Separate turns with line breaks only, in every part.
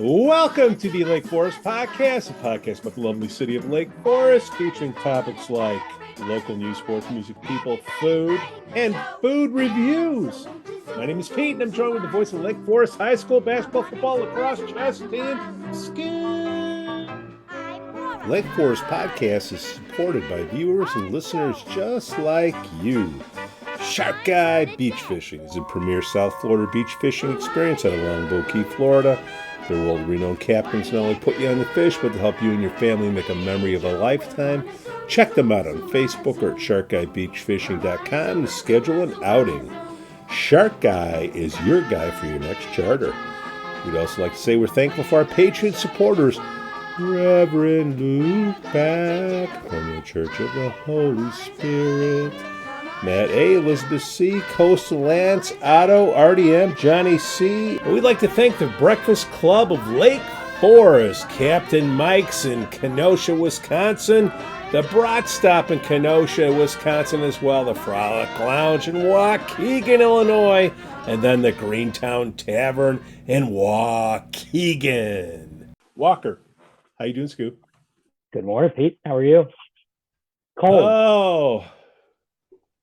Welcome to the Lake Forest Podcast, a podcast about the lovely city of Lake Forest, featuring topics like local news, sports, music, people, food, and food reviews. My name is Pete, and I'm joined with the voice of Lake Forest High School basketball, football, lacrosse, chess team, Skoo. Lake Forest Podcast is supported by viewers and listeners just like you. Shark Guy Beach Fishing is a premier South Florida beach fishing experience out of Longboat Key, Florida. Their world-renowned captains not only put you on the fish, but to help you and your family make a memory of a lifetime. Check them out on Facebook or at sharkguybeachfishing.com to schedule an outing. Shark Guy is your guy for your next charter. We'd also like to say we're thankful for our Patreon supporters, Reverend Luke Back from the Church of the Holy Spirit, Matt A., Elizabeth C., Coastal Lance, Otto, RDM, Johnny C. And we'd like to thank the Breakfast Club of Lake Forest, Captain Mike's in Kenosha, Wisconsin, the Brat Stop in Kenosha, Wisconsin as well, the Frolic Lounge in Waukegan, Illinois, and then the Greentown Tavern in Waukegan. Walker, how you doing, Skoo?
Good morning, Pete. How are you? Cold.
Oh,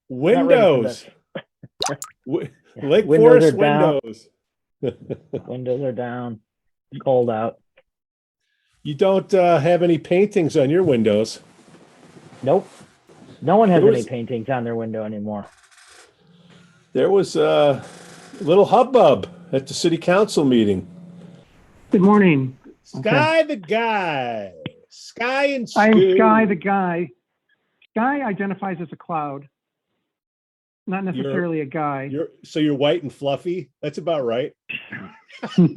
windows. Lake
Windows
Forest
are down.
windows.
Windows are down. It's cold out.
You don't have any paintings on your windows.
Nope. No one has
There
any
was-
paintings on their window anymore.
There was a little hubbub at the city council meeting.
Good morning.
Sky the guy. Sky and Skoo.
I'm Sky the guy. Sky identifies as a cloud, not necessarily a guy.
So you're white and fluffy? That's about right.
I'm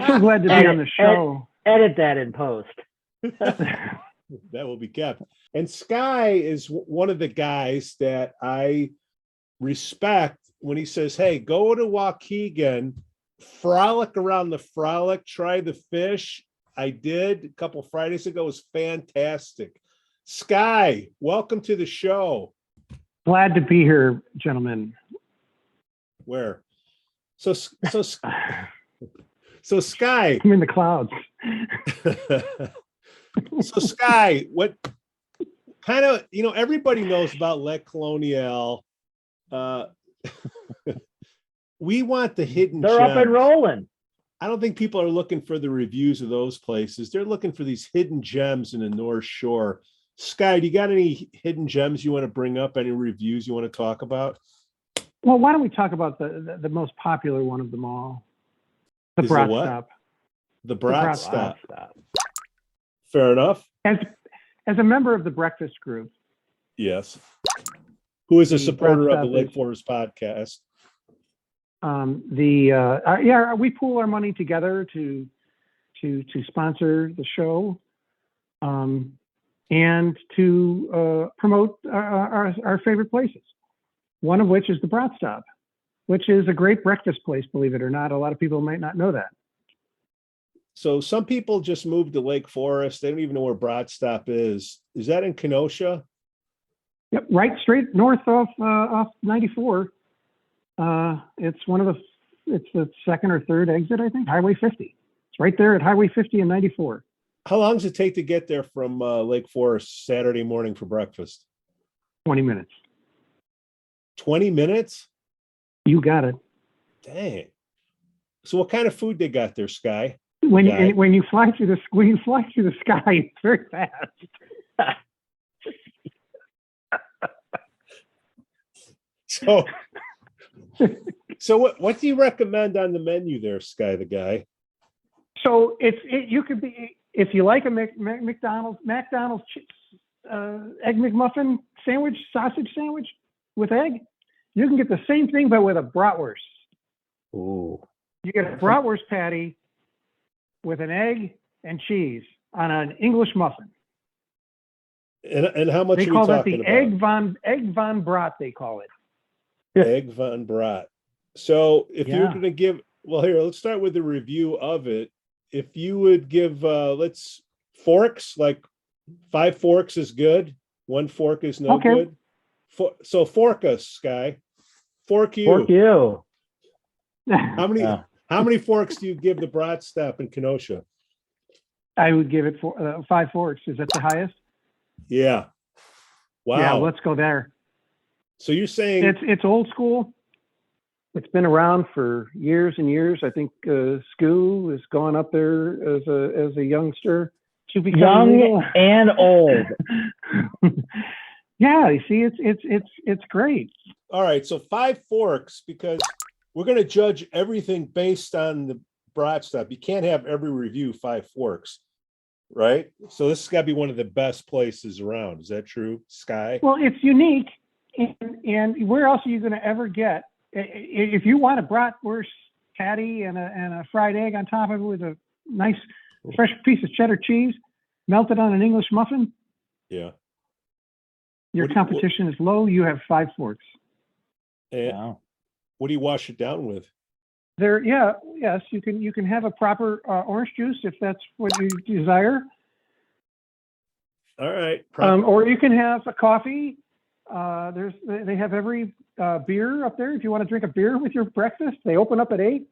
so glad to be on the show.
Edit that in post.
That will be kept. And Sky is one of the guys that I respect when he says, hey, go to Waukegan, frolic around the frolic, try the fish. I did a couple Fridays ago. It was fantastic. Sky, welcome to the show.
Glad to be here, gentlemen.
Where? So Sky.
I'm in the clouds.
So Sky, what kind of, everybody knows about Lake Colonial. We want the hidden
They're up and
gems.
rolling.
I don't think people are looking for the reviews of those places. They're looking for these hidden gems in the North Shore. Sky, do you got any hidden gems you want to bring up? Any reviews you want to talk about?
Well, why don't we talk about the most popular one of them all? The
Is
Brat
the what?
Stop.
The Brat
Brat
Stop.
Stop.
Fair enough.
As a member of the Breakfast Group,
Yes. Who is a
The
supporter
Brat
of the
Stop
Lake
is-
Forest podcast?
we pool our money together to sponsor the show, and to promote our favorite places. One of which is the Brat Stop, which is a great breakfast place. Believe it or not, a lot of people might not know that.
So some people just moved to Lake Forest. They don't even know where Brat Stop is. Is that in Kenosha?
Yep, right straight north off 94. It's the second or third exit, I think, Highway 50. It's right there at Highway 50 and 94.
How long does it take to get there from Lake Forest Saturday morning for breakfast?
20 minutes.
20 minutes?
You got it.
Dang. So what kind of food they got there, Sky?
When
Got
you fly through the sky, it's very fast.
So what do you recommend on the menu there, Sky the guy?
So you could be, if you like a McDonald's egg McMuffin sandwich, sausage sandwich with egg, you can get the same thing but with a bratwurst.
Ooh.
You get a bratwurst patty with an egg and cheese on an English muffin.
And how much
They
are we
call that
talking
the
about?
egg von Brat, they call it.
Egg von Brat. So if you're
Yeah.
going to give, well, here, let's start with the review of it. If you would give, forks, like 5 forks is good. 1 fork is no
Okay.
good. So fork us, Sky. Fork you.
Fork you.
How many
Yeah.
how many forks do you give the Brat Stop in Kenosha?
I would give it 5 forks. Is that the highest?
Yeah. Wow.
Yeah, let's go there.
So you're saying
It's old school. It's been around for years and years. I think Skoo has gone up there as a youngster to become
Young
legal.
and old.
Yeah, you see, it's great.
all right, so 5 forks because we're going to judge everything based on the Brat Stop. You can't have every review 5 forks, right? So this has got to be one of the best places around. Is that true, Sky?
Well, it's unique, and where else are you going to ever get? If you want a bratwurst patty and a fried egg on top of it with a nice fresh piece of cheddar cheese melted on an English muffin,
Yeah.
your competition is low. You have 5 forks.
And
Wow.
what do you wash it down with?
Yes, you can have a proper orange juice if that's what you desire,
All right.
or you can have a coffee. They have every beer up there. If you want to drink a beer with your breakfast, they open up at 8.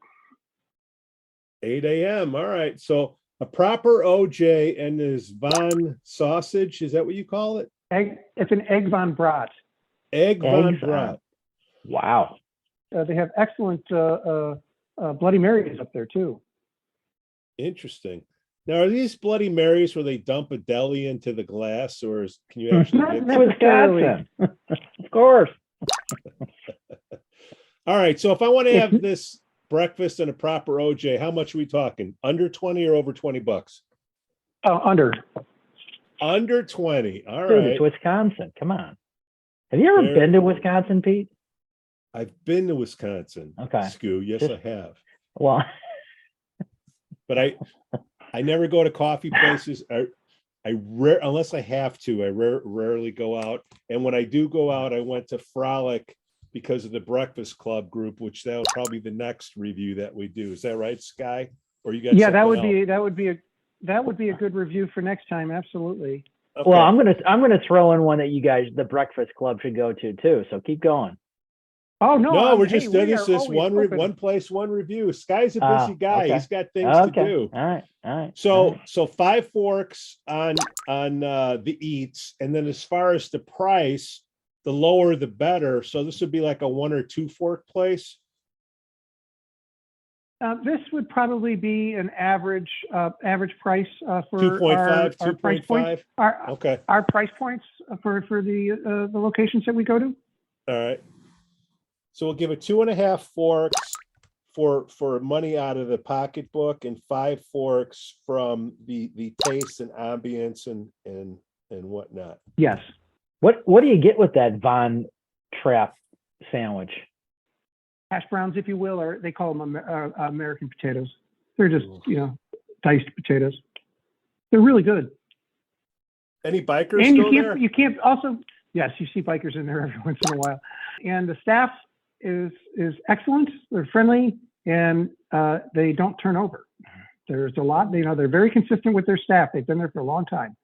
8 a.m. All right. So a proper OJ and this Von sausage. Is that what you call it?
It's an egg von Brat.
Egg Von
Eggs
Brat.
Wow.
They have excellent Bloody Marys up there too.
Interesting. Now, are these Bloody Marys where they dump a deli into the glass, or can you actually
Not
get?
necessarily.
Wisconsin. Of course.
All right. So if I want to have this breakfast and a proper OJ, how much are we talking? Under 20 or over $20?
Under.
Under 20. All
Dude,
right.
it's Wisconsin. Come on. Have you ever been to Wisconsin, Pete?
I've been to Wisconsin.
Okay.
Skoo. Yes,
Just-
I have.
Well,
But I never go to coffee places. Unless I have to, I rarely go out. And when I do go out, I went to Frolic because of the Breakfast Club group, which that'll probably be the next review that we do. Is that right, Sky? Or you got
Yeah, that
something
would be a good review for next time. Absolutely.
else?
well,
Okay.
I'm gonna throw in one that you guys, the Breakfast Club, should go to too. So keep going.
Oh no,
No, we're
hey,
just
we
this
are
is
always open.
one place, one review. Sky's a busy guy.
Okay.
He's got things to do.
All right. All right.
So 5 forks on the eats, and then as far as the price, the lower the better. So this would be like a 1 or 2 fork place.
This would probably be an average price for
2.5,
our price points.
2.5. Okay.
Our price points for the locations that we go to.
All right. So we'll give it 2.5 forks for money out of the pocketbook, and 5 forks from the taste and ambience and whatnot.
Yes.
What do you get with that Von Trapp sandwich?
Hash browns, if you will, or they call them American potatoes. They're just, diced potatoes. They're really good.
Any bikers
And
go there?
you can't also, yes, you see bikers in there every once in a while. And the staff is excellent. They're friendly, and they don't turn over. There's a lot, they're very consistent with their staff. They've been there for a long time.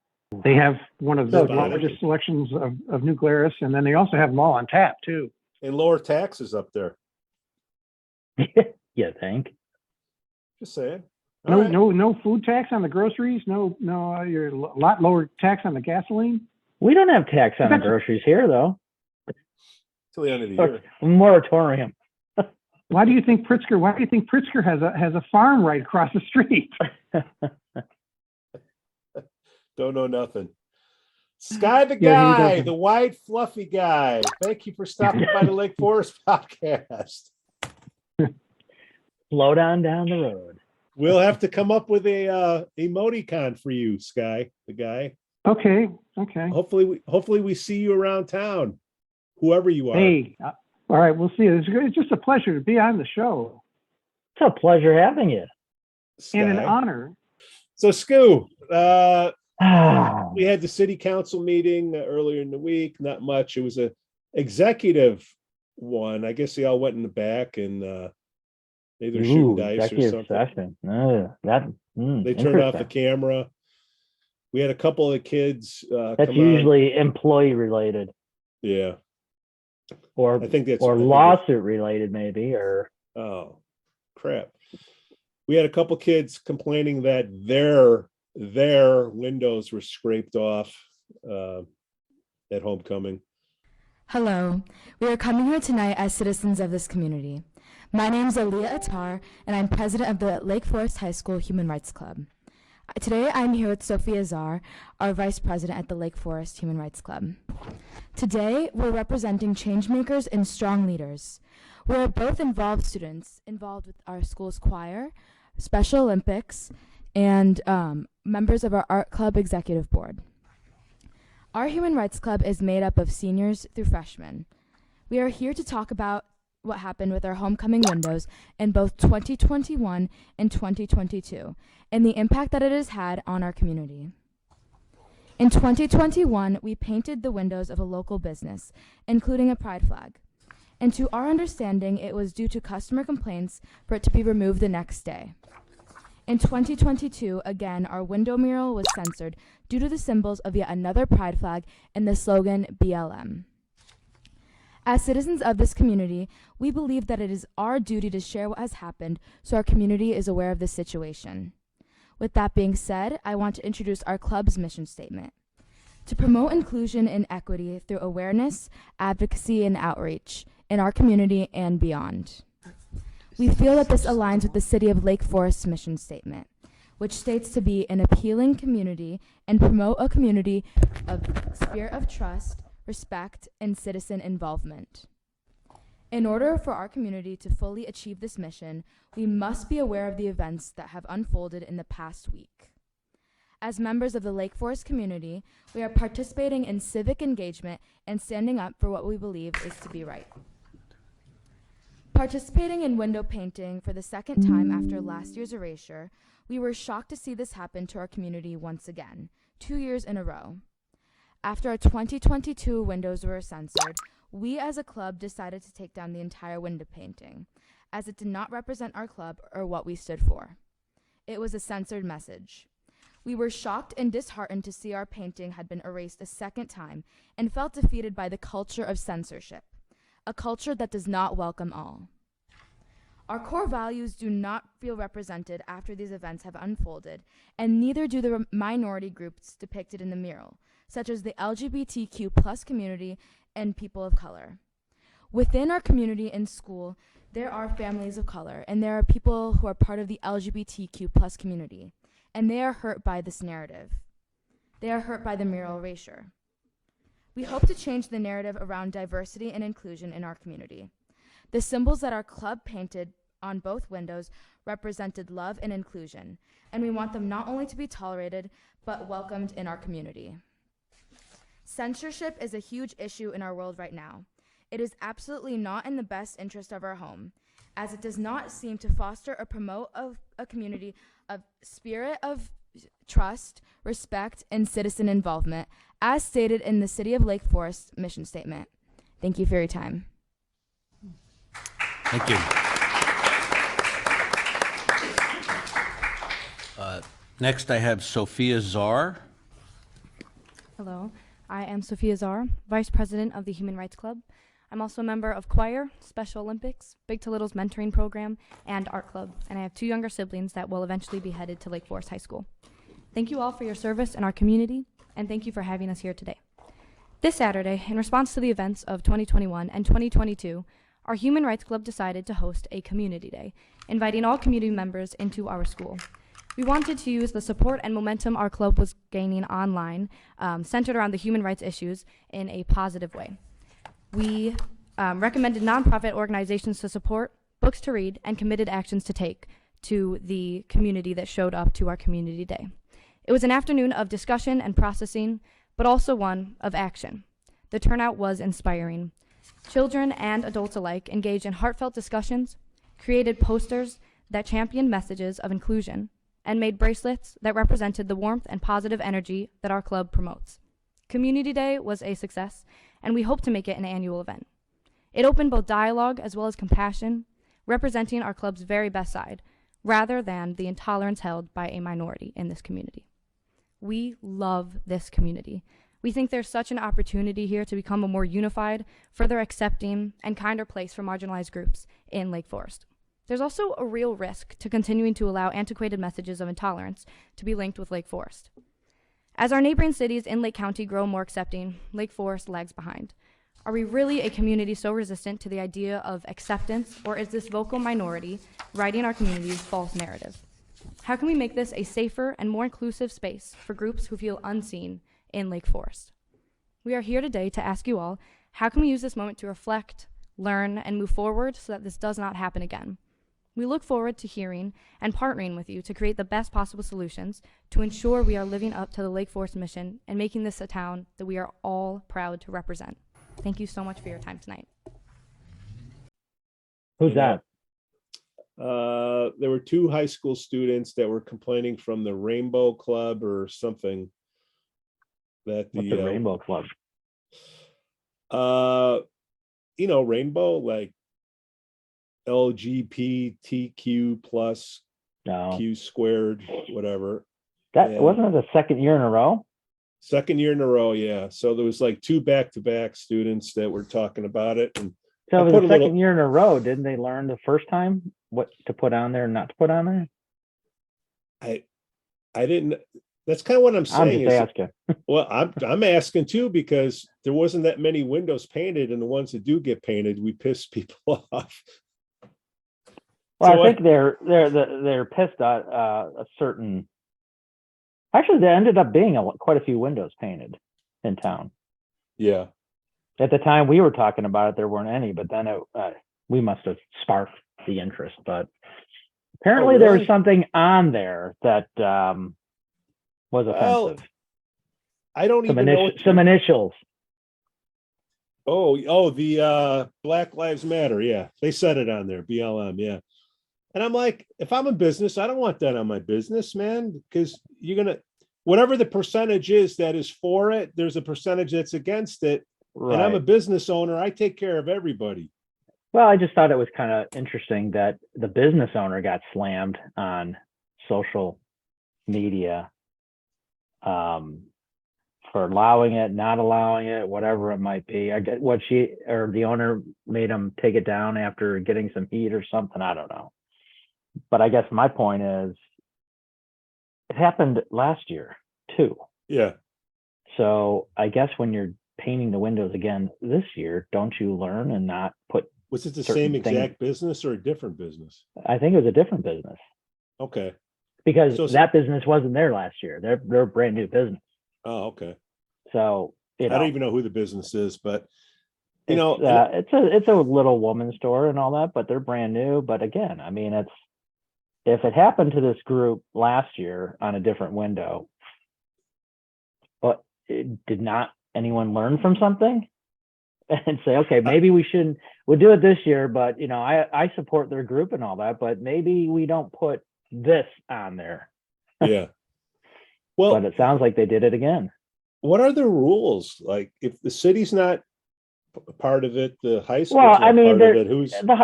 They have one of the largest selections of New Glarus, and then they also have them all on tap too.
And lower taxes up there.
You think?
Just saying.
No,
All right.
no food tax on the groceries. No, you're a lot lower tax on the gasoline.
We don't have tax on the groceries here, though.
Till the end of the year.
Moratorium.
Why do you think Pritzker has a farm right across the street?
Don't know nothing. Sky the
Yeah, he
guy,
doesn't.
the white fluffy guy. Thank you for stopping by the Lake Forest podcast.
Slow down the road.
We'll have to come up with a emoticon for you, Sky the guy.
Okay.
Hopefully we see you around town, whoever you are.
Hey, all right, we'll see. It's just a pleasure to be on the show
It's a pleasure having you.
Sky.
and an honor.
So Skoo, we had the city council meeting earlier in the week. Not much. It was a executive one. I guess they all went in the back and maybe they're shooting dice or
executive
something.
session.
They turned off the camera. We had a couple of kids.
That's
come
usually employee related,
yeah.
or
I think that's
or lawsuit related, maybe, or
Oh, crap. We had a couple kids complaining that their windows were scraped off at homecoming.
Hello, we are coming here tonight as citizens of this community. My name is Aaliyah Attar, and I'm president of the Lake Forest High School Human Rights Club. Today, I'm here with Sophia Czar, our vice president at the Lake Forest Human Rights Club. Today, we're representing changemakers and strong leaders. We're both involved students, involved with our school's choir, Special Olympics, and members of our art club executive board. Our Human Rights Club is made up of seniors through freshmen. We are here to talk about what happened with our homecoming windows in both 2021 and 2022, and the impact that it has had on our community. In 2021, we painted the windows of a local business, including a pride flag. And to our understanding, it was due to customer complaints for it to be removed the next day. In 2022, again, our window mural was censored due to the symbols of yet another pride flag and the slogan BLM. As citizens of this community, we believe that it is our duty to share what has happened so our community is aware of this situation. With that being said, I want to introduce our club's mission statement: to promote inclusion and equity through awareness, advocacy, and outreach in our community and beyond. We feel that this aligns with the City of Lake Forest's mission statement, which states to be an appealing community and promote a community of spirit of trust, respect, and citizen involvement. In order for our community to fully achieve this mission, we must be aware of the events that have unfolded in the past week. As members of the Lake Forest community, we are participating in civic engagement and standing up for what we believe is to be right. Participating in window painting for the second time after last year's erasure, we were shocked to see this happen to our community once again, 2 years in a row. After our 2022 windows were censored, we as a club decided to take down the entire window painting, as it did not represent our club or what we stood for. It was a censored message. We were shocked and disheartened to see our painting had been erased a second time and felt defeated by the culture of censorship, a culture that does not welcome all. Our core values do not feel represented after these events have unfolded, and neither do the minority groups depicted in the mural, such as the LGBTQ+ community and people of color. Within our community and school, there are families of color, and there are people who are part of the LGBTQ+ community, and they are hurt by this narrative. They are hurt by the mural erasure. We hope to change the narrative around diversity and inclusion in our community. The symbols that our club painted on both windows represented love and inclusion, and we want them not only to be tolerated, but welcomed in our community. Censorship is a huge issue in our world right now. It is absolutely not in the best interest of our home, as it does not seem to foster or promote a community of spirit of trust, respect, and citizen involvement, as stated in the City of Lake Forest mission statement. Thank you for your time.
Thank you. Next, I have Sophia Czar.
Hello, I am Sophia Czar, Vice President of the Human Rights Club. I'm also a member of choir, Special Olympics, Big to Little's mentoring program, and art club, and I have 2 younger siblings that will eventually be headed to Lake Forest High School. Thank you all for your service in our community, and thank you for having us here today. This Saturday, in response to the events of 2021 and 2022, our Human Rights Club decided to host a community day, inviting all community members into our school. We wanted to use the support and momentum our club was gaining online, centered around the human rights issues, in a positive way. We recommended nonprofit organizations to support, books to read, and committed actions to take to the community that showed up to our community day. It was an afternoon of discussion and processing, but also one of action. The turnout was inspiring. Children and adults alike engaged in heartfelt discussions, created posters that championed messages of inclusion, and made bracelets that represented the warmth and positive energy that our club promotes. Community Day was a success, and we hope to make it an annual event. It opened both dialogue as well as compassion, representing our club's very best side, rather than the intolerance held by a minority in this community. We love this community. We think there's such an opportunity here to become a more unified, further accepting, and kinder place for marginalized groups in Lake Forest. There's also a real risk to continuing to allow antiquated messages of intolerance to be linked with Lake Forest. As our neighboring cities in Lake County grow more accepting, Lake Forest lags behind. Are we really a community so resistant to the idea of acceptance, or is this vocal minority writing our community's false narrative? How can we make this a safer and more inclusive space for groups who feel unseen in Lake Forest? We are here today to ask you all, how can we use this moment to reflect, learn, and move forward so that this does not happen again? We look forward to hearing and partnering with you to create the best possible solutions to ensure we are living up to the Lake Forest mission and making this a town that we are all proud to represent. Thank you so much for your time tonight.
Who's that?
There were two high school students that were complaining from the Rainbow Club or something. That
What's the Rainbow Club?
Rainbow, like LGBTQ plus
No.
Q squared, whatever.
That
Yeah.
wasn't it the second year in a row?
Second year in a row, yeah. So there was like two back-to-back students that were talking about it. And
So
I
it was
put
the
a little-
second year in a row. Didn't they learn the first time what to put on there and not to put on there?
I didn't. That's kind of what I'm
I'm
saying.
just
Is,
asking.
well, I'm asking too, because there wasn't that many windows painted, and the ones that do get painted, we piss people off.
Well,
So
I think they're pissed at a certain. Actually, there ended up being quite a few windows painted in town.
Yeah.
At the time we were talking about it, there weren't any, but then we must have sparked the interest. But apparently, there was
really?
something on there that was
Well,
offensive.
I don't
Some,
even know.
some initials.
The Black Lives Matter. Yeah, they said it on there. BLM. Yeah. And I'm like, if I'm a business, I don't want that on my business, man, because whatever the percentage is that is for it, there's a percentage that's against it.
Right.
And I'm a business owner. I take care of everybody.
Well, I just thought it was kind of interesting that the business owner got slammed on social media for allowing it, not allowing it, whatever it might be. I get what the owner made him take it down after getting some heat or something. I don't know. But I guess my point is, it happened last year too.
Yeah.
So I guess when you're painting the windows again this year, don't you learn and not put?
Was it the
certain
same exact
things?
business or a different business?
I think it was a different business
Okay.
because
So-
that business wasn't there last year. They're a brand new business.
Oh, okay.
So
I don't even know who the business is, but you know,
it's a little woman store and all that, but they're brand new. But again, I mean, if it happened to this group last year on a different window, but did not anyone learn from something and say, okay, maybe we'll do it this year, but I support their group and all that, but maybe we don't put this on there.
yeah. Well,
But it sounds like they did it again.
what are the rules? Like, if the city's not part of it, the high school's
Well,
not
I mean,
part of it, who's?
No.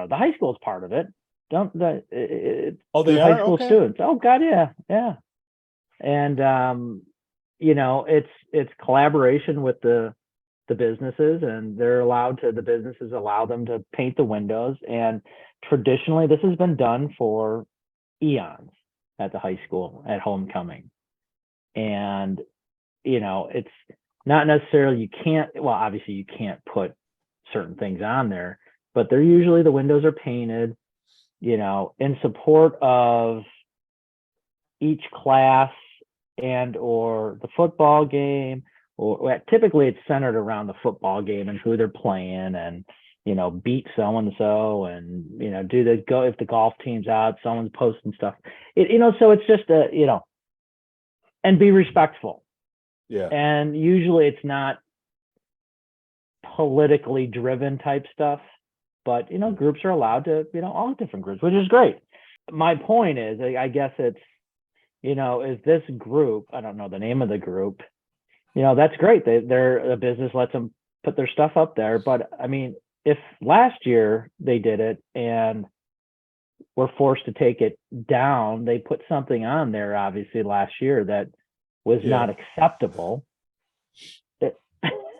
The high school's part of it.
Oh, they
the
are?
high school
Okay.
students. Oh God, yeah. And it's collaboration with the businesses, and the businesses allow them to paint the windows. And traditionally, this has been done for eons at the high school at homecoming. And it's not necessarily obviously you can't put certain things on there, but they're usually, the windows are painted, in support of each class and or the football game, or typically it's centered around the football game and who they're playing, and beat so and so, and if the golf team's out, someone's posting stuff. So it's just and be respectful.
Yeah.
And usually it's not politically driven type stuff, but groups are allowed to, all different groups, which is great. My point is, I guess it's, is this group, I don't know the name of the group, that's great. The business lets them put their stuff up there. But I mean, if last year they did it and were forced to take it down, they put something on there, obviously last year that was not acceptable.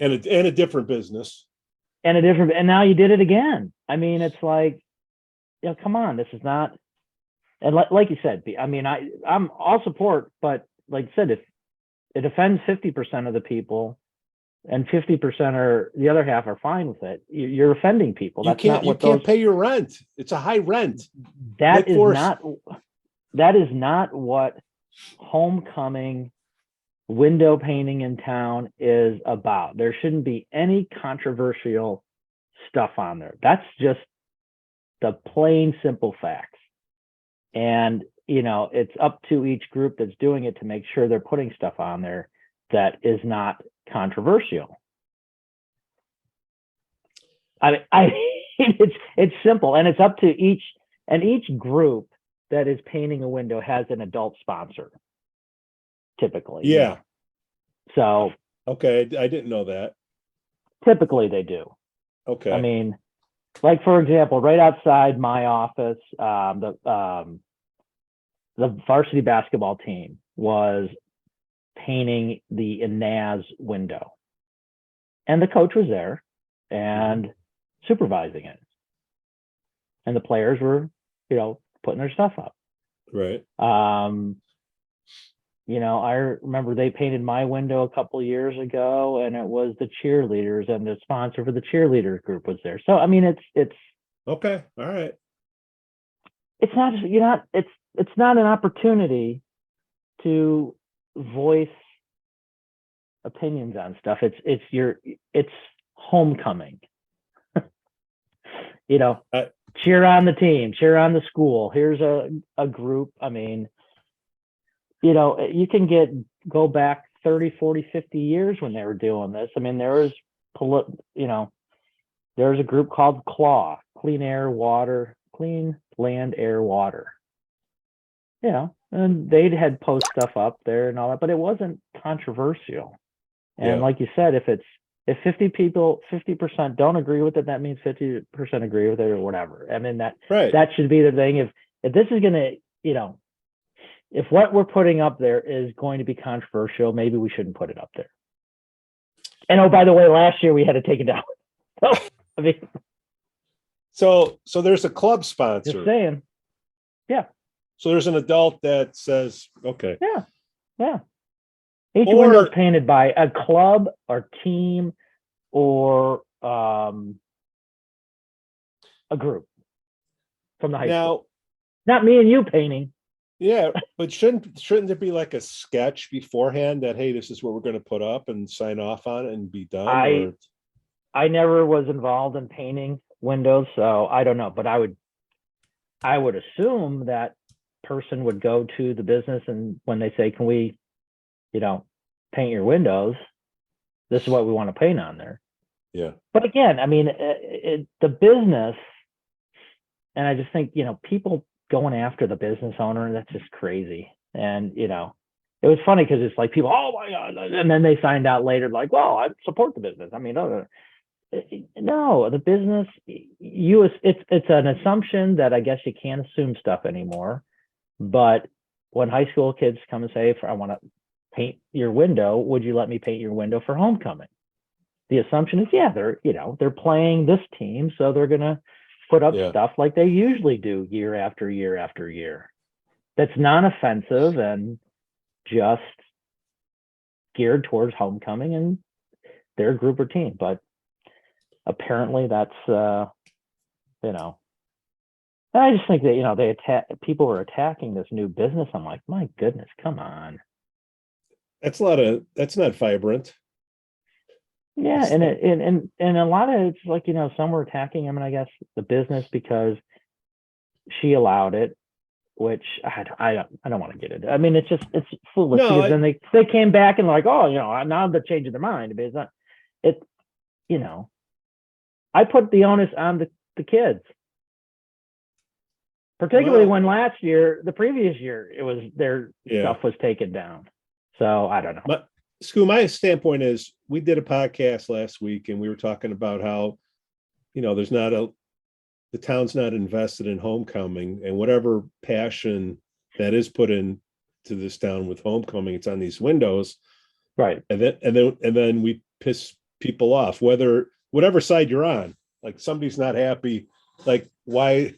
And a different business.
And now you did it again. I mean, it's like, come on, this is not. And like you said, I mean, I'm all support, but like you said, if it offends 50% of the people, and 50% are the other half are fine with it, you're offending people. That's not
you
what
can't pay your rent. It's a high rent.
That
Lake Forest.
that is not what homecoming window painting in town is about. There shouldn't be any controversial stuff on there. That's just the plain simple facts. And, it's up to each group that's doing it to make sure they're putting stuff on there that is not controversial. I it's simple, and it's up to each group that is painting a window has an adult sponsor, typically.
Yeah.
So
okay, I didn't know that.
Typically they do.
Okay.
I mean, like for example, right outside my office, the varsity basketball team was painting the Inaz window, and the coach was there and supervising it, and the players were, putting their stuff up.
Right.
I remember they painted my window a couple of years ago, and it was the cheerleaders, and the sponsor for the cheerleader group was there. So I mean, it's
okay. All right.
It's not an opportunity to voice opinions on stuff. It's homecoming. Cheer on the team, cheer on the school. Here's a group. I mean, you can go back 30, 40, 50 years when they were doing this. I mean, there was a group called CLAW, Clean Land, Air, Water. And they had post stuff up there and all that, but it wasn't controversial. And like you said, if 50% don't agree with it, that means 50% agree with it or whatever. I mean, that should be the thing. If this is going to, if what we're putting up there is going to be controversial, maybe we shouldn't put it up there. And oh, by the way, last year we had to take it down. So, I mean,
so there's a club sponsor.
Just saying. Yeah.
So there's an adult that says, okay.
Yeah. Each window is painted by a club or team or a group from the high school. Not me and you painting.
Yeah, but shouldn't there be like a sketch beforehand that, hey, this is what we're going to put up and sign off on it and be done?
I never was involved in painting windows, so I don't know. But I would assume that person would go to the business, and when they say, can we, paint your windows, this is what we want to paint on there.
Yeah.
But again, I mean, the business, and I just think, people going after the business owner, that's just crazy. And, it was funny because it's like people, oh my God. And then they signed out later, like, well, I support the business. I mean, no, the business, it's an assumption that I guess you can't assume stuff anymore. But when high school kids come and say, I want to paint your window, would you let me paint your window for homecoming? The assumption is, they're playing this team, so they're going to put up stuff like they usually do year after year after year. That's non-offensive and just geared towards homecoming and their group or team. But apparently that's, I just think that, people were attacking this new business. I'm like, my goodness, come on.
That's not vibrant.
Yeah, and a lot of it's like, some were attacking him, and I guess the business because she allowed it, which I don't want to get into. I mean, it's foolish because then they came back and like, oh, now they're changing their mind. But it's not I put the onus on the kids. Particularly when the previous year, it was their stuff was taken down. So I don't know.
Skoo, my standpoint is we did a podcast last week and we were talking about how, the town's not invested in homecoming, and whatever passion that is put in to this town with homecoming, it's on these windows.
Right.
And then we piss people off, whatever side you're on. Like somebody's not happy. Like why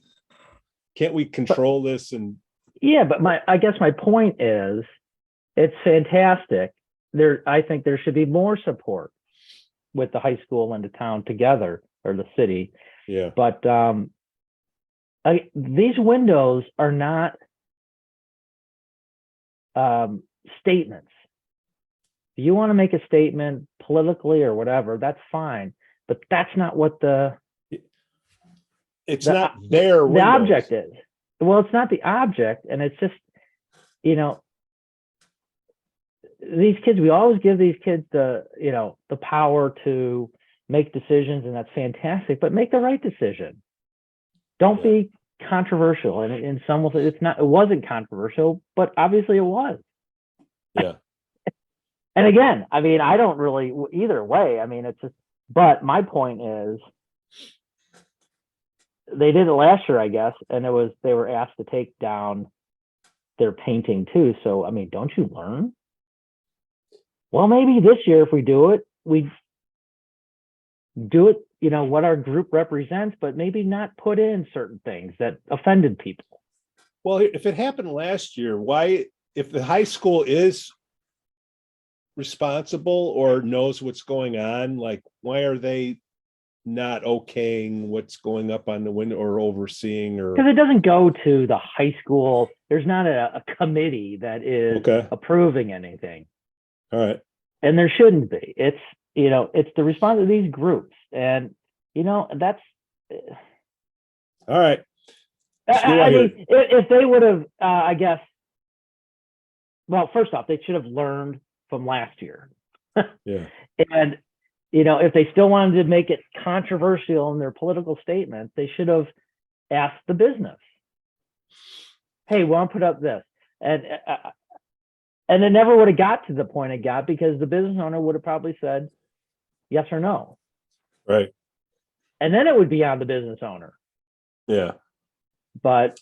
Can't we control this? And
Yeah, but I guess my point is, it's fantastic. I think there should be more support with the high school and the town together, or the city.
yeah,
But these windows are not statements. If you want to make a statement politically or whatever, that's fine. But that's not what
it's not their
the object is. Well, it's not the object, and it's just, these kids, we always give these kids the power to make decisions, and that's fantastic, but make the right decision. Don't be controversial. And in some ways, it wasn't controversial, but obviously it was.
Yeah.
And again, I mean, I don't really either way. I mean, it's just, but my point is, they did it last year, I guess, and they were asked to take down their painting too. So, I mean, don't you learn? Well, maybe this year, if we do it, we do it, what our group represents, but maybe not put in certain things that offended people.
Well, if it happened last year, why, if the high school is responsible or knows what's going on, like, why are they not okaying what's going up on the window or overseeing? Or
because it doesn't go to the high school. There's not a committee that is approving anything.
All right.
And there shouldn't be. It's it's the response of these groups, and that's
all right.
I mean, if they would have, I guess, well, first off, they should have learned from last year.
Yeah.
And if they still wanted to make it controversial in their political statement, they should have asked the business, hey, we want to put up this. And it never would have got to the point it got, because the business owner would have probably said yes or no.
Right.
And then it would be on the business owner.
Yeah.
But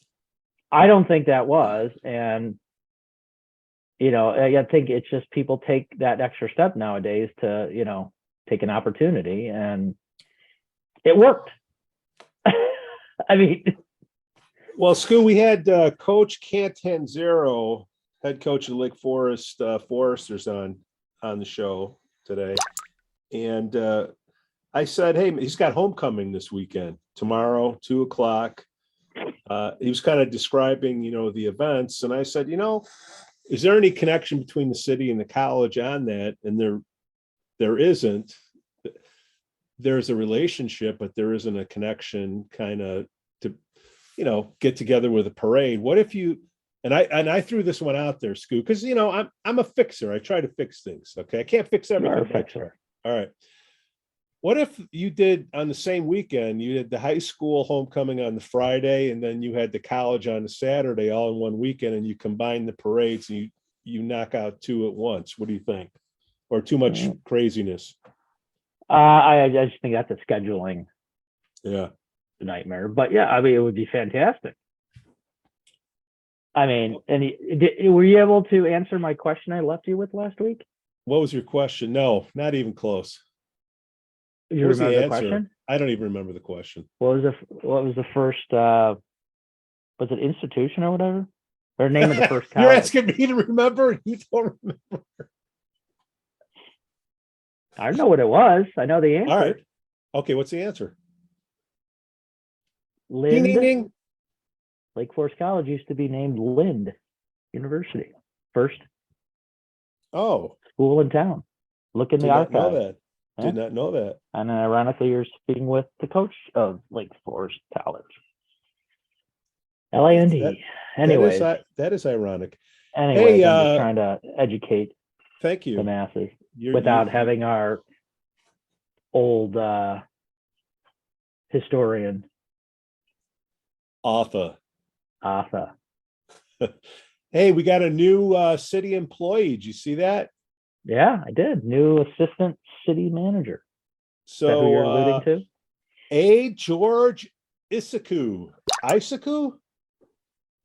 I don't think that was. And, I think it's just people take that extra step nowadays to, take an opportunity, and it worked. I mean,
well, Skoo, we had Coach Cantanzero, head coach of the Lake Forest Foresters, on the show today. And I said, hey, he's got homecoming this weekend, tomorrow, 2:00. He was kind of describing, the events. And I said, is there any connection between the city and the college on that? And there isn't. There's a relationship, but there isn't a connection kind of to, get together with a parade. What if you, and I threw this one out there, Skoo, because, I'm a fixer. I try to fix things. Okay. I can't fix everything.
You're a fixer.
All right. What if you did, on the same weekend, you did the high school homecoming on the Friday, and then you had the college on the Saturday, all in one weekend, and you combine the parades and you knock out two at once? What do you think? Or too much craziness?
I just think that's a scheduling
Yeah.
nightmare. But yeah, I mean, it would be fantastic. I mean, and were you able to answer my question I left you with last week?
What was your question? No, not even close.
You remember the question?
I don't even remember the question.
What was the first? Was it institution or whatever? Or name of the first college?
You're asking me to remember? You don't remember?
I know what it was. I know the answer.
All right. Okay, what's the answer?
Lind.
Ding, ding, ding.
Lake Forest College used to be named Lind University. First school in town. Look in the archive.
Did not know that.
And ironically, you're speaking with the coach of Lake Forest College. LAND. Anyways.
That is ironic.
Anyways,
hey,
I'm just trying to educate
thank you.
the masses without having our old historian.
Arthur.
Hey,
we got a new city employee. Did you see that?
Yeah, I did. New assistant city manager.
So
is that who you're alluding to?
A. George Isaku.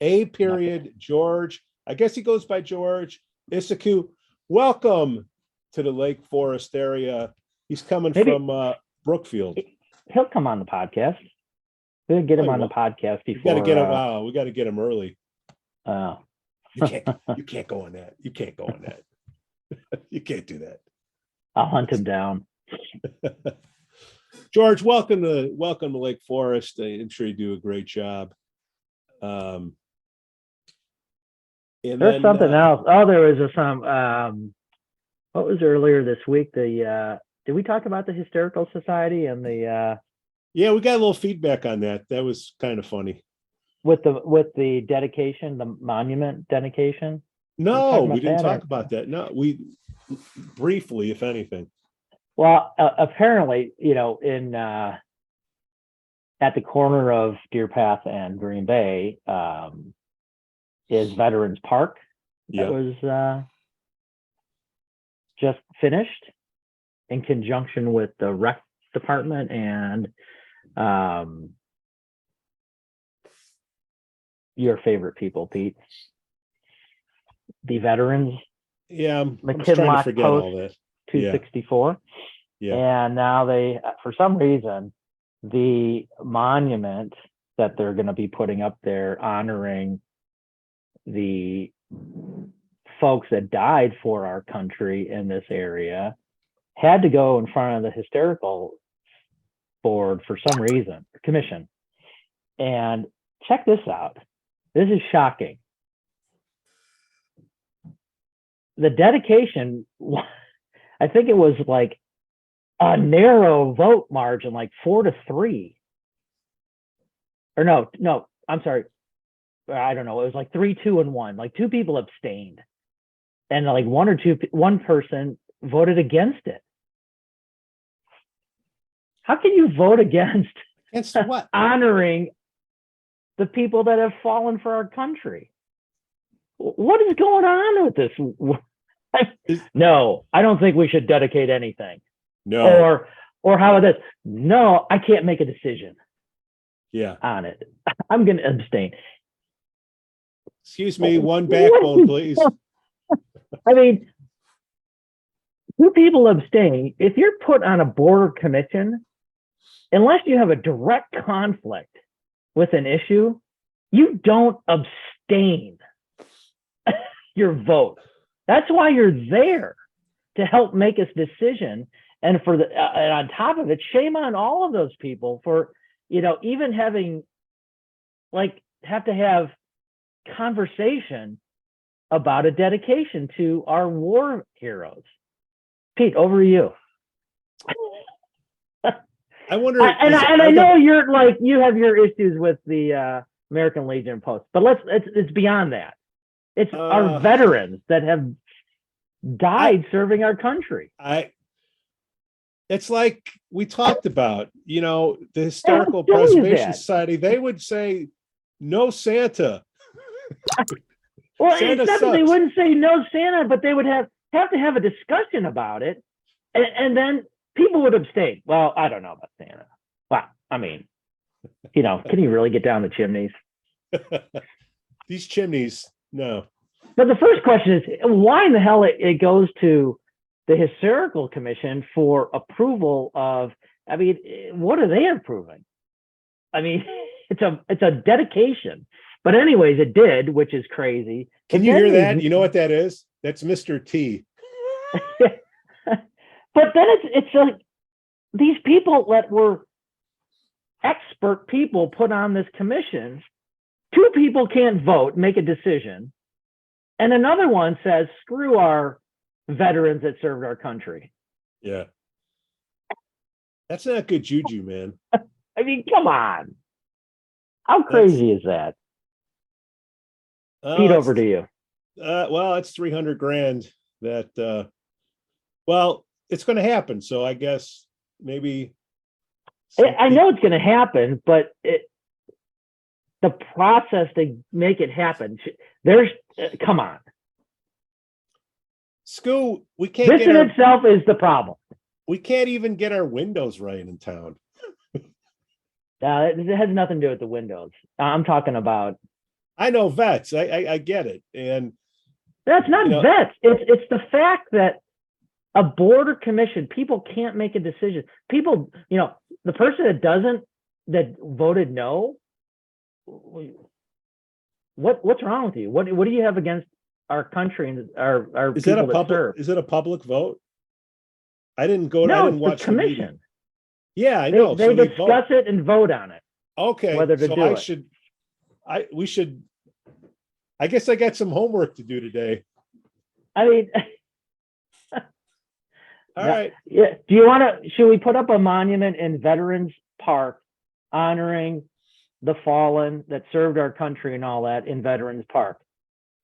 A. Period. George. I guess he goes by George Isaku. Welcome to the Lake Forest area. He's coming from Brookfield.
He'll come on the podcast. We could get him
Oh,
on the
well,
podcast
We
before.
got to get him. We got to get him early.
Uh,
You can't. You can't go on that. You can't go on that. You can't do that.
I'll hunt him down.
George, welcome to Lake Forest. I'm sure you do a great job. And
There's
then,
something else. Oh, there was some. What was earlier this week? Did we talk about the Hysterical Society and the
Yeah, we got a little feedback on that. That was kind of funny.
with the dedication, the monument dedication?
No,
we
we didn't
talk about that,
talk about that. No, we briefly, if anything.
Well, apparently, in at the corner of Deer Path and Green Bay is Veterans Park.
Yeah.
That was just finished in conjunction with the rec department and your favorite people, Pete. The veterans,
Yeah, I'm trying to
McKinlock
forget
Post
all that.
264.
Yeah.
And now they, for some reason, the monument that they're going to be putting up there honoring the folks that died for our country in this area had to go in front of the hysterical board for some reason, commission. And check this out. This is shocking. The dedication, I think it was like a narrow vote margin, like 4-3. Or no, I'm sorry. I don't know. It was like 3, 2, and 1. Like 2 people abstained. And like one person voted against it. How can you vote against
what?
honoring the people that have fallen for our country? What is going on with this? No, I don't think we should dedicate anything.
No.
Or how about this? No, I can't make a decision.
Yeah.
On it. I'm going to abstain.
Excuse me, one backbone, please.
I mean, 2 people abstain. If you're put on a board commission, unless you have a direct conflict with an issue, you don't abstain your vote. That's why you're there, to help make a decision. And and on top of it, shame on all of those people for, even having have to have conversation about a dedication to our war heroes. Pete, over to you.
I wonder.
I know you have your issues with the American Legion Post, but it's beyond that. It's our veterans that have died serving our country.
It's like we talked about, the Historical Preservation Society, they would say no Santa.
Well,
Santa
it's not that they wouldn't say no Santa, but they would have to have a discussion about it, and then people would abstain. Well, I don't know about Santa. Wow, I mean, can you really get down the chimneys?
These chimneys, no.
But the first question is, why in the hell it goes to the Hysterical Commission for approval of? I mean, what are they approving? I mean, it's a dedication. But anyways, it did, which is crazy.
Can you hear that? You know what that is? That's Mr. T.
But then it's like these people that were expert people put on this commission. 2 people can't vote, make a decision. And another one says, screw our veterans that served our country.
Yeah. That's not good juju, man.
I mean, come on. How crazy is that? Pete, over to you.
Well, it's $300,000 that, well, it's going to happen. So I guess maybe.
I know it's going to happen, but the process to make it happen, come on.
Skoo, we can't.
This in itself is the problem.
We can't even get our windows right in town.
It has nothing to do with the windows. I'm talking about.
I know vets. I get it, and
that's not vets. It's the fact that a board or commission, people can't make a decision. People, the person that doesn't that voted no. What's wrong with you? What do you have against our country and our
Is that
people
a
that serve?
Is it a public vote? I didn't go.
No,
I didn't
it's
watch
the
the meeting.
commission.
Yeah, I
They
know. So they vote.
discuss it and vote on it.
Okay,
whether to
so
do
I
it.
should. We should. I guess I got some homework to do today.
I mean,
All right.
yeah. Do you want to? Should we put up a monument in Veterans Park honoring the fallen that served our country and all that in Veterans Park?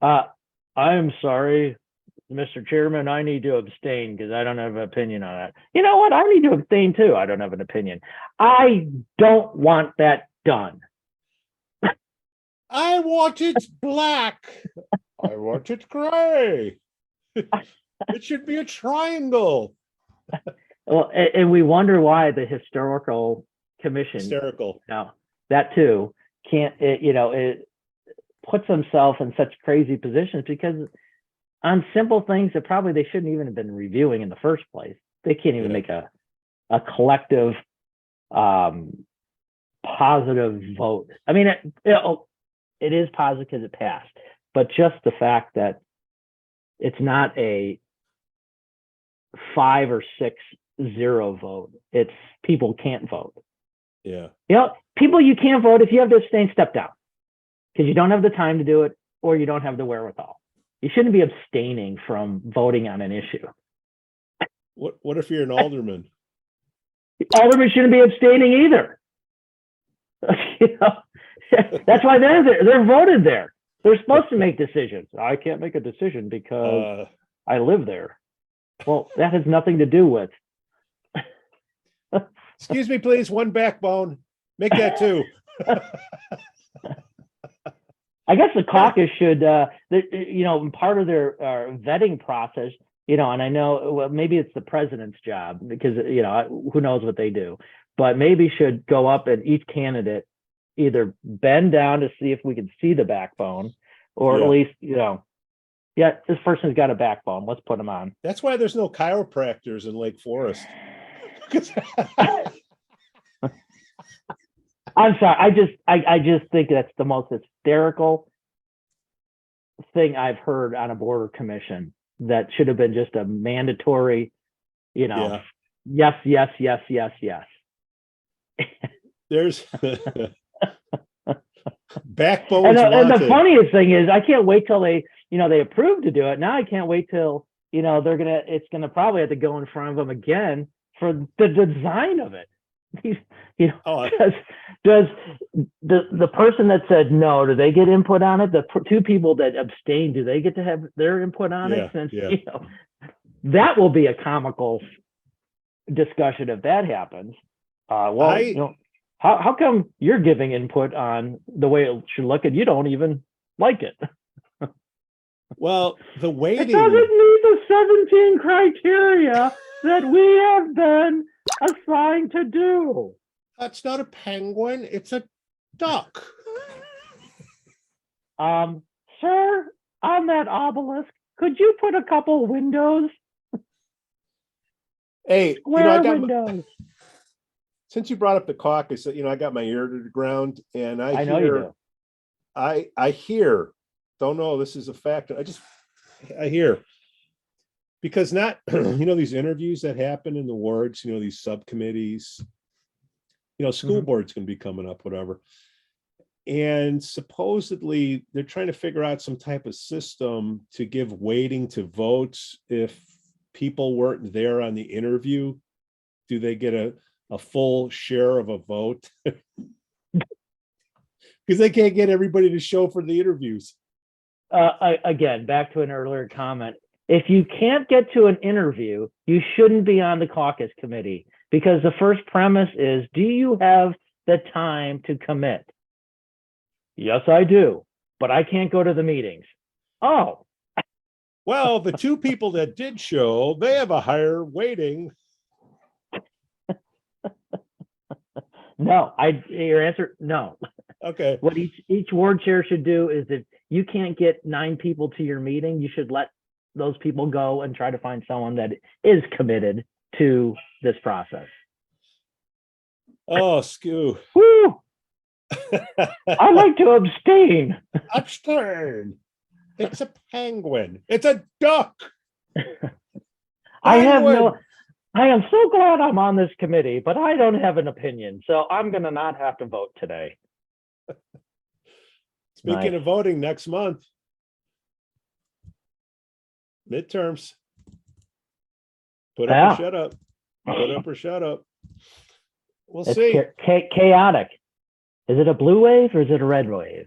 I'm sorry, Mr. Chairman, I need to abstain because I don't have an opinion on that. You know what? I need to abstain too. I don't have an opinion. I don't want that done.
I want it black. I want it gray. It should be a triangle.
Well, and we wonder why the historical commission,
Hysterical.
now that too, it puts themselves in such crazy positions because on simple things that probably they shouldn't even have been reviewing in the first place. They can't even make a collective positive vote. I mean, it is positive because it passed, but just the fact that it's not a 5 or 6-0 vote. It's people can't vote.
Yeah.
People you can't vote. If you have to abstain, step down because you don't have the time to do it or you don't have the wherewithal. You shouldn't be abstaining from voting on an issue.
What if you're an alderman?
Aldermen shouldn't be abstaining either. That's why they're there. They're voted there. They're supposed to make decisions. I can't make a decision because I live there. Well, that has nothing to do with.
Excuse me, please. One backbone. Make that 2.
I guess the caucus should, part of their vetting process, and I know maybe it's the president's job because, who knows what they do, but maybe should go up and each candidate either bend down to see if we can see the backbone or at least, this person's got a backbone. Let's put them on.
That's why there's no chiropractors in Lake Forest.
I'm sorry. I just think that's the most hysterical thing I've heard on a border commission. That should have been just a mandatory, yes.
There's backbones.
And the funniest thing is, I can't wait till they approve to do it. Now I can't wait till it's gonna probably have to go in front of them again for the design of it. Does the person that said no, do they get input on it? The 2 people that abstained, do they get to have their input on it? Since that will be a comical discussion if that happens. How come you're giving input on the way it should look and you don't even like it?
Well, the waiting.
It doesn't meet the 17 criteria that we have been assigned to do.
That's not a penguin. It's a duck.
Sir, on that obelisk, could you put a couple windows?
Hey,
Square windows.
Since you brought up the caucus, I got my ear to the ground, and I
know you do.
I hear. Don't know. This is a fact. I hear. Because these interviews that happen in the wards, these subcommittees, school board's going to be coming up, whatever. And supposedly they're trying to figure out some type of system to give weighting to votes. If people weren't there on the interview, do they get a full share of a vote? Because they can't get everybody to show for the interviews.
Again, back to an earlier comment. If you can't get to an interview, you shouldn't be on the caucus committee because the first premise is, do you have the time to commit? Yes, I do, but I can't go to the meetings. Oh.
Well, the 2 people that did show, they have a higher weighting.
No, your answer, no.
Okay.
What each ward chair should do is if you can't get 9 people to your meeting, you should let those people go and try to find someone that is committed to this process.
Oh, Skoo.
Woo! I like to abstain.
Abstain. It's a penguin. It's a duck.
I have
Penguin.
no. I am so glad I'm on this committee, but I don't have an opinion, so I'm gonna not have to vote today.
Speaking
Nice.
of voting next month, midterms. Put up
Yeah.
or shut up. Put up or shut up. We'll
It's
see.
chaotic. Is it a blue wave or is it a red wave?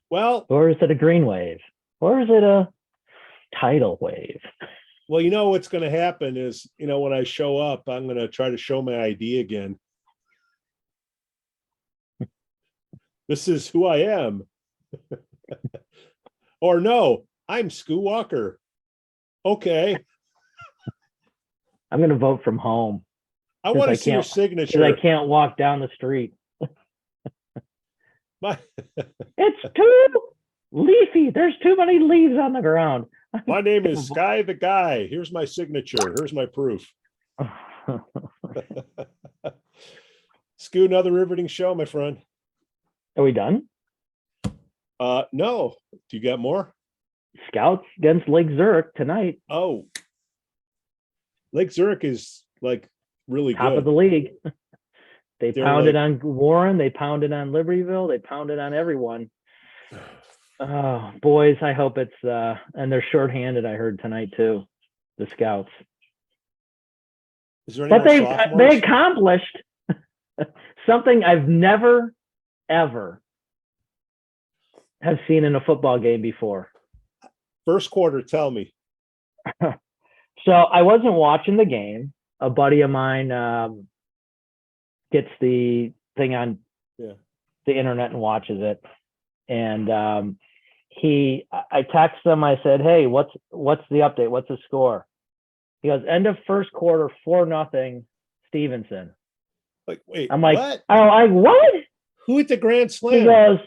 Well,
Or is it a green wave? Or is it a tidal wave?
you know what's going to happen is, when I show up, I'm going to try to show my ID again. This is who I am. Or no, I'm Skoo Walker. Okay.
I'm going to vote from home.
I want to see your
Because
signature.
I can't walk down the street.
My,
It's too leafy. There's too many leaves on the ground.
my name is Sky the Guy. Here's my signature. Here's my proof. Skoo, another riveting show, my friend.
Are we done?
No. Do you got more?
Scouts against Lake Zurich tonight.
Oh. Lake Zurich is like really
Top
good.
of the league. They
They're
pounded
like-
on Warren. They pounded on Libertyville. They pounded on everyone. Oh, boys, I hope it's and they're shorthanded, I heard tonight too, the Scouts.
Is there any
But
more
they
sophomores?
accomplished something I've never, ever have seen in a football game before.
First quarter, tell me.
So I wasn't watching the game. A buddy of mine gets the thing on
Yeah.
the internet and watches it. And I texted him. I said, "Hey, what's the update? What's the score?" He goes, "End of first quarter, 4-0 Stevenson."
Like, wait,
I'm like,
what?
I'm like, what?
Who hit the grand
He
slam?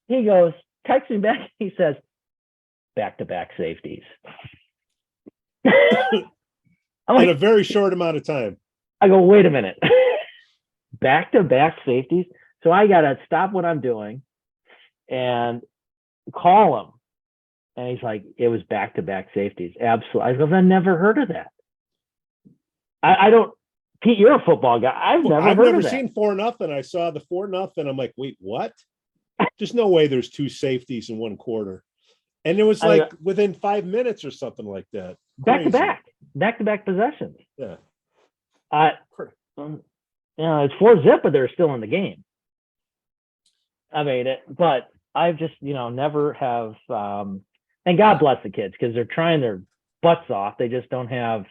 goes, text me back. He says, back-to-back safeties. I'm
In a
like,
very short amount of time.
I go, wait a minute. Back-to-back safeties. So I gotta stop what I'm doing and call him. And he's like, it was back-to-back safeties. Absolutely. I go, I've never heard of that. I don't, Pete, you're a football guy. I've never heard of that.
seen 4-0. I saw the 4-0. I'm like, wait, what? There's no way there's two safeties in one quarter. And it was like within 5 minutes or something like that.
Back-to-back possessions.
Yeah.
It's 4-0, but they're still in the game. I mean it, but I've just, never have, and God bless the kids because they're trying their butts off. They just don't have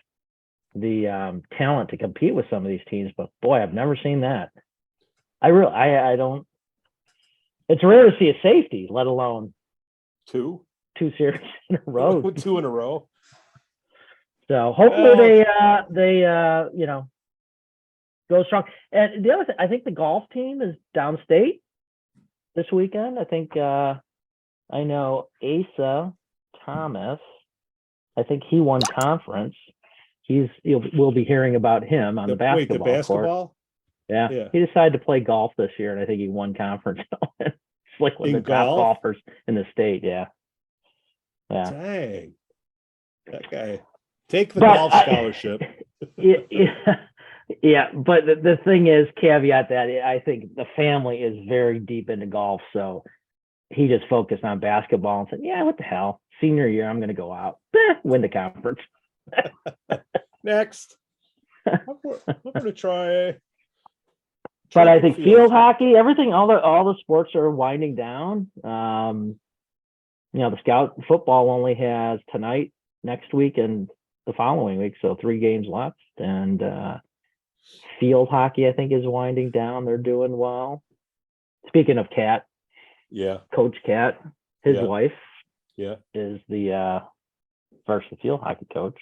the talent to compete with some of these teams. But boy, I've never seen that. I don't. It's rare to see a safety, let alone
two
series in a row.
2 in a row.
So hopefully they go strong. And the other thing, I think the golf team is downstate this weekend. I think I know Asa Thomas. I think he won conference. We'll be hearing about him on the basketball court.
Basketball?
Yeah. He decided to play golf this year, and I think he won conference. It's like one of the top golfers in the state. Yeah.
Dang. That guy. Take the golf scholarship.
Yeah. But the thing is, caveat that I think the family is very deep into golf. So he just focused on basketball and said, yeah, what the hell? Senior year, I'm going to go out, win the conference.
Next. I'm going to try.
But I think field hockey, everything, all the sports are winding down. The scout football only has tonight, next week, and the following week, so 3 games left. And field hockey, I think, is winding down. They're doing well. Speaking of Cat, Coach Cat, his wife, is the varsity field hockey coach.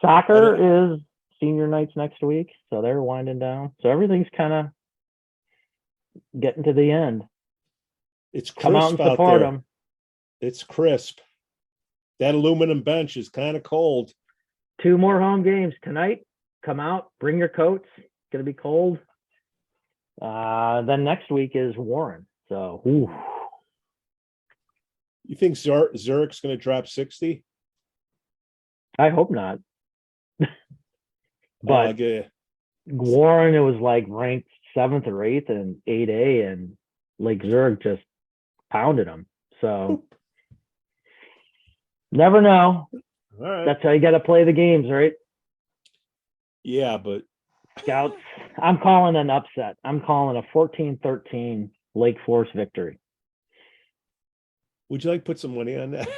Soccer is senior nights next week, so they're winding down. So everything's kind of getting to the end.
It's crisp.
Come out and support them.
It's crisp. That aluminum bench is kind of cold.
2 more home games tonight. Come out, bring your coats. going to be cold. Then next week is Warren. So, ooh.
You think Zurich's going to drop 60?
I hope not. But
I get
Warren, it was like ranked 7th or 8th in 8A, and Lake Zurich just pounded them. So, never know.
all right.
That's how you got to play the games, right?
Yeah, but
Scouts, I'm calling an upset. I'm calling a 14-13 Lake Forest victory.
would you like to put some money on that?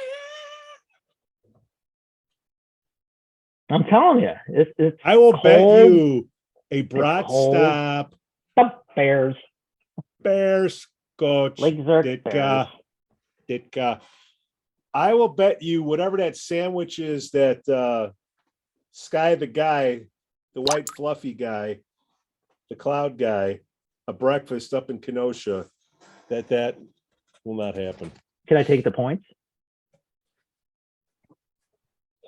I'm telling you, it's
I will bet
cold.
you a Brat
cold.
Stop,
The Bears,
Bears, Coach,
Lake Zurich Bears.
Ditka. I will bet you whatever that sandwich is that Sky the guy, the white fluffy guy, the cloud guy, a breakfast up in Kenosha, that will not happen.
Can I take the points?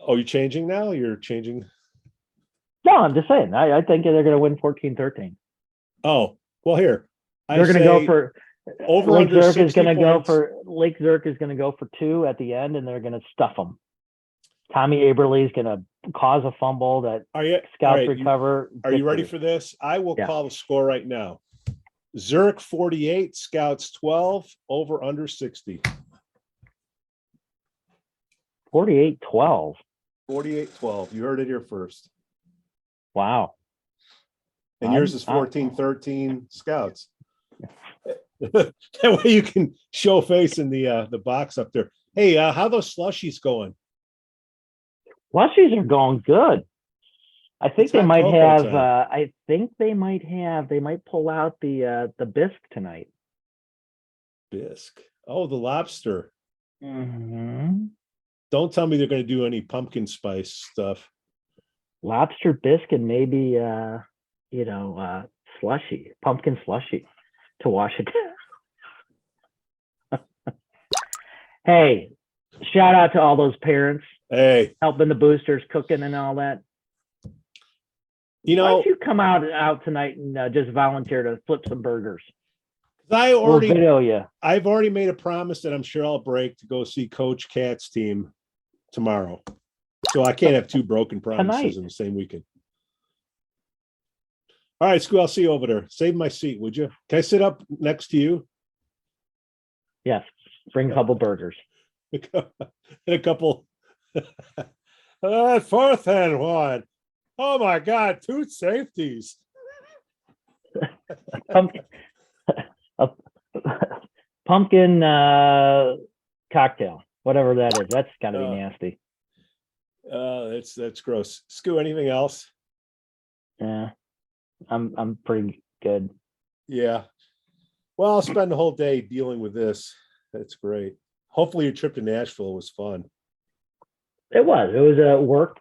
Oh, you're changing now? You're changing?
No, I'm just saying. I think they're going to win 14-13.
Oh, well, here.
They're going to go for
over
Lake
under
Zurich is
60
going to go
points.
for Lake Zurich is going to go for 2 at the end, and they're going to stuff them. Tommy Aberle is going to cause a fumble that
Are you
Scouts
all right,
recover.
Are you ready
victory.
for this? I will
Yeah.
call the score right now. Zurich 48, Scouts 12, over under 60.
48-12?
48-12. You heard it here first.
Wow.
And yours is 14-13 Scouts. That way you can show face in the box up there. Hey, how those slushies going?
Slushies are going good. I think
It's
they
hot
might
cocoa
have.
time.
I think they might have. They might pull out the bisque tonight.
Bisque. Oh, the lobster.
Mm-hmm.
Don't tell me they're going to do any pumpkin spice stuff.
Lobster bisque and maybe slushy, pumpkin slushy to wash it down. Hey, shout out to all those parents
Hey,
helping the boosters, cooking and all that.
you
Why
know,
don't you come out tonight and just volunteer to flip some burgers?
I
We'll
already
video you.
I've already made a promise that I'm sure I'll break to go see Coach Cat's team tomorrow. So I can't have two broken promises
Tonight.
in the same weekend. All right, Skoo, I'll see you over there. Save my seat, would you? Can I sit up next to you?
Yes, bring a couple burgers.
And a couple. 4th and 1. Oh my God, 2 safeties.
Pumpkin cocktail, whatever that is. That's got to be nasty.
That's gross. Skoo, anything else?
Yeah, I'm pretty good.
Yeah. Well, I'll spend the whole day dealing with this. That's great. Hopefully your trip to Nashville was fun.
It was a work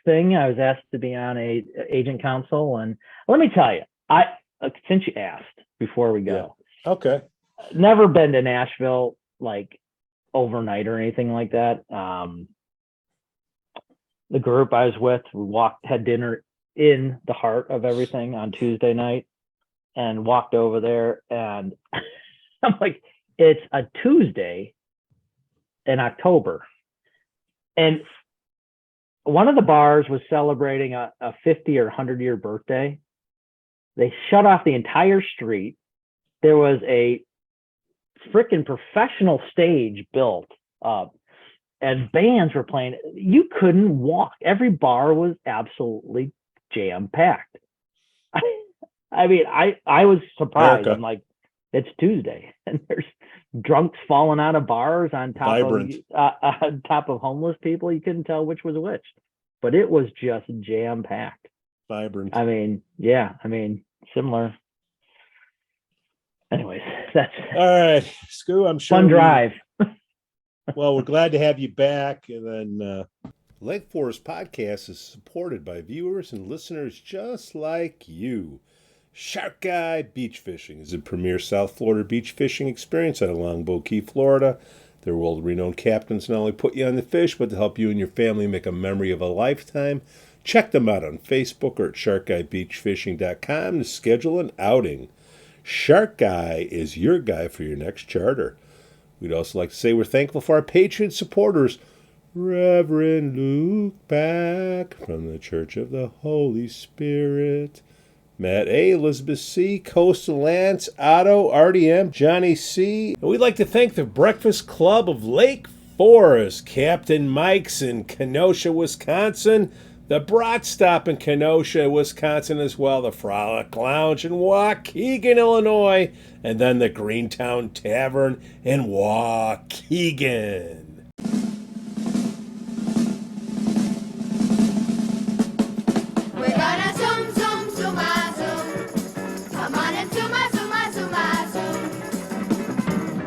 thing. I was asked to be on a agent council, and let me tell you, since you asked before we go,
Okay.
never been to Nashville like overnight or anything like that. The group I was with, we had dinner in the heart of everything on Tuesday night and walked over there, and I'm like, it's a Tuesday in October. And one of the bars was celebrating a 50 or 100-year birthday. They shut off the entire street. There was a freaking professional stage built up, and bands were playing. You couldn't walk. Every bar was absolutely jam-packed. I mean, I was surprised.
America.
I'm like, it's Tuesday, and there's drunks falling out of bars on top of homeless people. You couldn't tell which was which, but it was just jam-packed.
Vibrant.
I mean, yeah. I mean, similar. Anyways, that's
All right, Skoo, I'm sure.
fun drive.
Well, we're glad to have you back. And then Lake Forest Podcast is supported by viewers and listeners just like you. Shark Guy Beach Fishing is a premier South Florida beach fishing experience out of Longboat Key, Florida. Their world-renowned captains not only put you on the fish, but to help you and your family make a memory of a lifetime. Check them out on Facebook or at sharkguybeachfishing.com to schedule an outing. Shark Guy is your guy for your next charter. We'd also like to say we're thankful for our Patreon supporters, Reverend Luke Back from the Church of the Holy Spirit, Matt A., Elizabeth C., Coastal Lance, Otto, RDM, Johnny C. And we'd like to thank the Breakfast Club of Lake Forest, Captain Mike's in Kenosha, Wisconsin, the Brat Stop in Kenosha, Wisconsin as well, the Frolic Lounge in Waukegan, Illinois, and then the Greentown Tavern in Waukegan.
We're gonna zoom, zoom, zoom, zoom. Come on and zoom, zoom, zoom, zoom.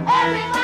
Everybody.